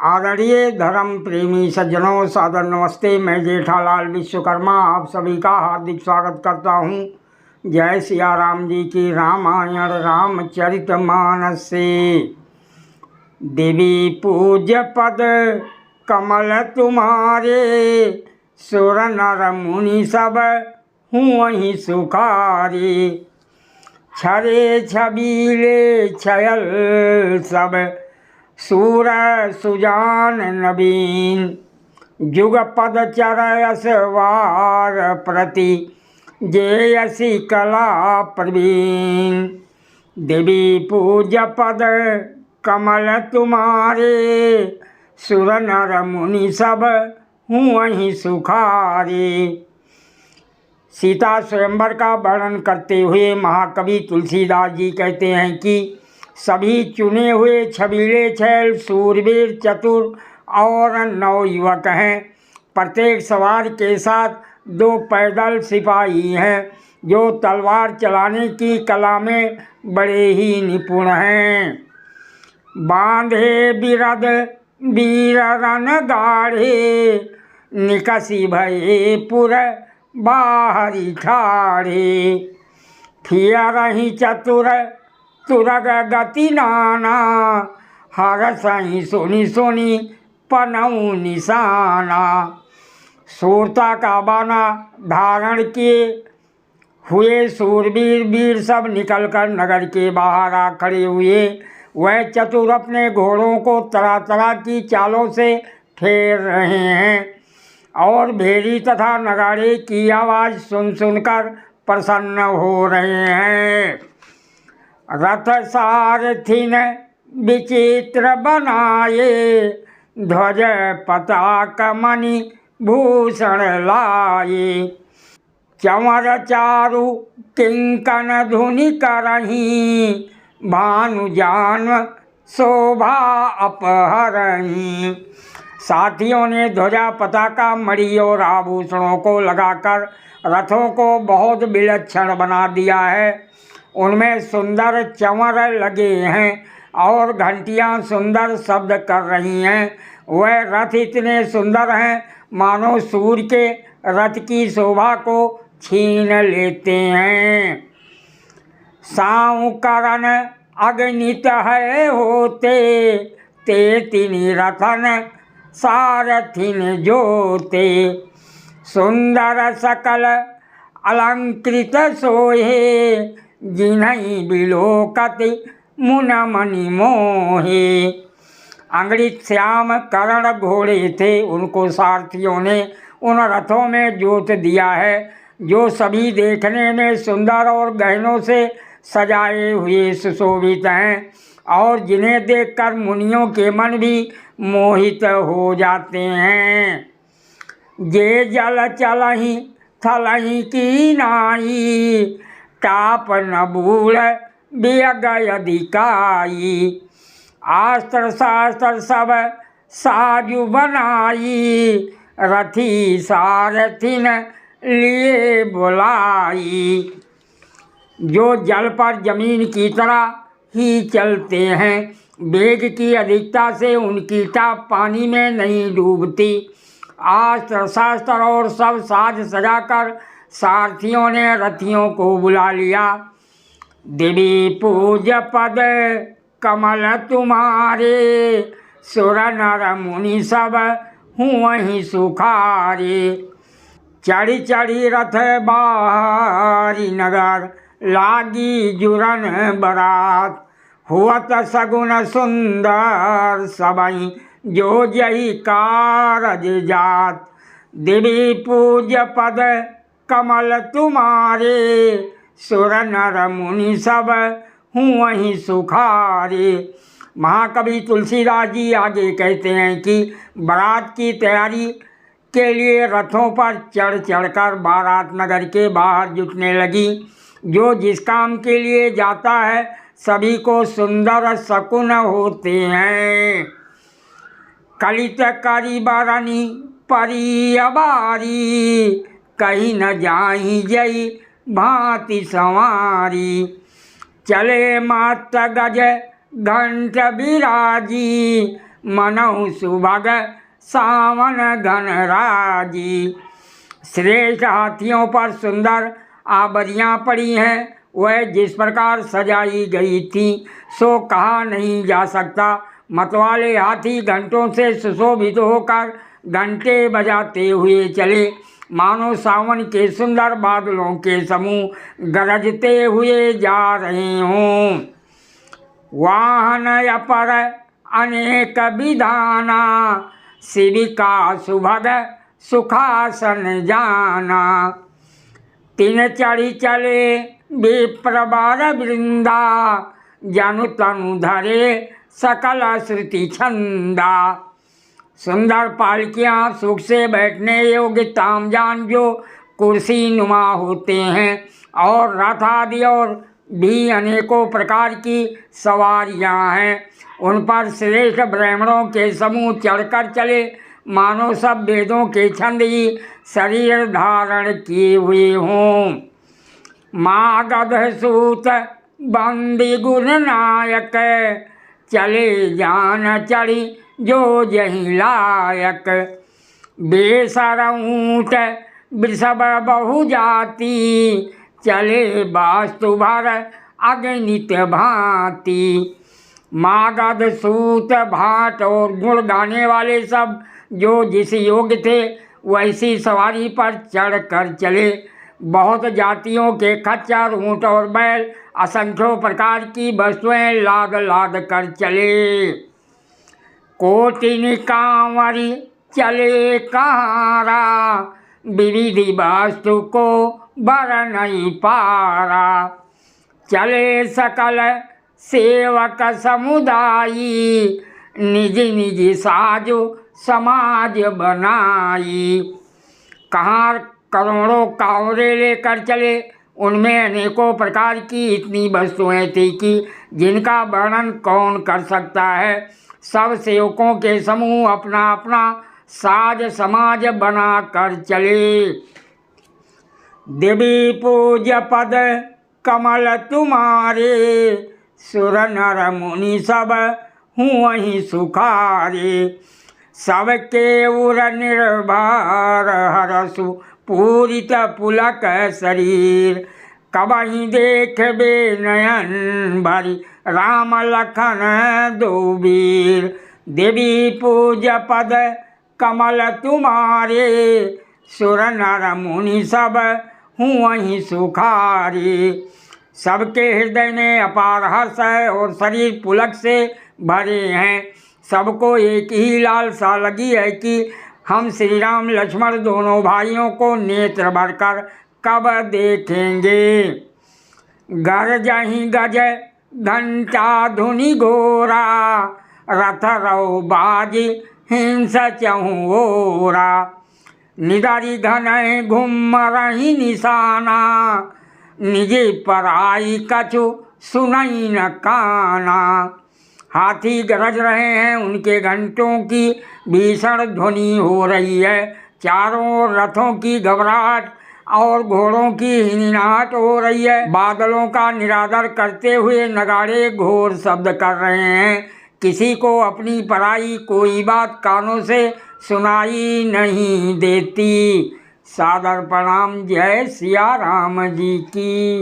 आदरणीय धर्म प्रेमी सज्जनों, सादर नमस्ते। मैं जेठालाल विश्वकर्मा आप सभी का हार्दिक स्वागत करता हूँ। जय सिया राम जी की रामायण रामचरितमानस से। देवी पूज्य पद कमल तुम्हारे, सुर नर मुनि सब हूँ वहीं सुखारे। छरे छबीले छयल सब, सूर सुजान नवीन। जुग पद चरयस वार प्रति, जेयसी कला प्रवीण। देवी पूज्य पद कमल तुम्हारे, सुर नर मुनि सब हूँ वहीं सुखारे। सीता स्वयंवर का वर्णन करते हुए महाकवि तुलसीदास जी कहते हैं कि सभी चुने हुए छबीले छैल, सूरवीर, चतुर और नवयुवक हैं। प्रत्येक सवार के साथ 2 पैदल सिपाही हैं जो तलवार चलाने की कला में बड़े ही निपुण हैं। बांधे बिरद वीर रन गाढ़े, निकसी भये पुर बाहरी ठाढ़े। थिया रही चतुर तुरग गति नाना, हर सही सोनी सोनी पनऊ निशाना। सूरता का बाना धारण किए हुए सूरवीर वीर सब निकलकर नगर के बाहर आ खड़े हुए। वह चतुर अपने घोड़ों को तरह तरह की चालों से फेर रहे हैं और भेरी तथा नगाड़े की आवाज़ सुन सुनकर प्रसन्न हो रहे हैं। रथ सारथिन विचित्र बनाए, ध्वज पताक मणि भूषण लाए। चंवर चारु किंकन धुनि करहीं, भानु जान शोभा अपहरहीं। साथियों ने ध्वजा पताका मणि और आभूषणों को लगाकर रथों को बहुत विलक्षण बना दिया है। उनमें सुंदर चंवर लगे हैं और घंटियां सुंदर शब्द कर रही हैं। वह रथ इतने सुंदर हैं मानो सूर्य के रथ की शोभा को छीन लेते हैं। साउ करन अगणित है होते, ते तिनि रथन सारथिन जोते। सुंदर सकल अलंकृत सोहे, जिन्हीं बिलोकति मुन मनि मोहे। अंगड़ित श्याम करण घोड़े थे, उनको सारथियों ने उन रथों में जोत दिया है जो सभी देखने में सुंदर और गहनों से सजाए हुए सुशोभित हैं और जिन्हें देखकर मुनियों के मन भी मोहित हो जाते हैं। जे जल चलहि थलहि की नाई, ताप न बूढ़ बियगय अधिकाई। अस्त्र शास्त्र सब साजु बनाई, रथी सारथिन लिए बुलाई। जो जल पर जमीन की तरह ही चलते हैं, वेग की अधिकता से उनकी टाप पानी में नहीं डूबती। अस्त्र शास्त्र और सब साज सजाकर सारथियों ने रथियों को बुला लिया। देवी पूज्य पद कमल तुम्हारे, सुर नर मुनि सब हूँ वहीं सुखारे। चढ़ी चढ़ी रथ बाहरी नगर, लागी जुरन बरात। हुअत सगुन सुंदर सबई, जो जही कारज जात। देवी पूज्य पद कमल तुम्हारे, सुर नर मुनि सब हूँ वहीं सुखारे। महाकवि तुलसीदास जी आगे कहते हैं कि बारात की तैयारी के लिए रथों पर चढ़ चढ़कर बारात नगर के बाहर जुटने लगी। जो जिस काम के लिए जाता है सभी को सुंदर शकुन होते हैं। कलित करी बरनी परी अबारी, कहीं न जाही जई भांति संवारी। चले मात गज घंट बिराजी, मनहु सुभग सावन घन राजी। श्रेष्ठ हाथियों पर सुंदर आबरियाँ पड़ी हैं, वह जिस प्रकार सजाई गई थी सो कहा नहीं जा सकता। मतवाले हाथी घंटों से सुशोभित होकर घंटे बजाते हुए चले, मानो सावन के सुंदर बादलों के समूह गरजते हुए जा रहे हों। वाहन अपर अनेक विधाना, शिविका सुभग सुखासन जाना। तीन चढ़ी चले विप्रवर वृंदा, जनु तनु धरे सकल श्रुति छंदा। सुंदर पालकियाँ सुख से बैठने योग्य तामजान जो कुर्सी नुमा होते हैं, और रथ आदि और भी अनेकों प्रकार की सवारियाँ हैं। उन पर श्रेष्ठ ब्राह्मणों के समूह चढ़कर चले, मानो सब वेदों के छंद ही शरीर धारण किए हुए हों। मागध सूत बंदी गुण नायक, चले जान चढ़ी जो जही लायक। बेसर ऊँट वृषभ बहु जाति, चले वास्तु भर अगणित भांति। मागध सूत भाट और गुण गाने वाले सब जो जिस योग्य थे वैसी सवारी पर चढ़ कर चले। बहुत जातियों के खच्चर, ऊँट और बैल असंख्यों प्रकार की वस्तुएं लाद लाद कर चले। कोटिन कांवरी चले कहारा, विविधि वास्तु को बर नहीं पारा। चले सकल सेवक समुदायी, निज निज साजो समाज बनाई। कहाँ करोड़ों कांवरे लेकर चले, उनमें अनेकों प्रकार की इतनी वस्तुएं थी कि जिनका वर्णन कौन कर सकता है। सब सेवकों के समूह अपना अपना साज समाज बना कर चले। देवी पूज्य पद कमल तुम्हारे, सुर नर मुनि सब हूँ वहीं सुखारे। सबके उर निर्भर हरसु पूरित पुलक शरीर, कबहि देखबे नयन भरी राम लखन दो वीर। देवी पूज्य पद कमल तुम्हारे, सुर नर मुनि सब हूँ वहीं सुखारे। सबके हृदय में अपार हर्ष है और शरीर पुलक से भरे हैं। सबको एक ही लालसा लगी है कि हम श्री राम लक्ष्मण दोनों भाइयों को नेत्र भरकर कब देखेंगे। गरजहि गज घंटा धुनि घोरा, रथ रौ बाजी हिंस चहु ओरा। निदारी घन घुमरहि निशाना, निजे पराई कछु सुनई न काना। हाथी गरज रहे हैं, उनके घंटों की भीषण ध्वनि हो रही है। चारों ओर रथों की घबराहट और घोड़ों की हिनहिनाहट हो रही है। बादलों का निरादर करते हुए नगाड़े घोर शब्द कर रहे हैं। किसी को अपनी पराई कोई बात कानों से सुनाई नहीं देती। सादर प्रणाम। जय सिया राम जी की।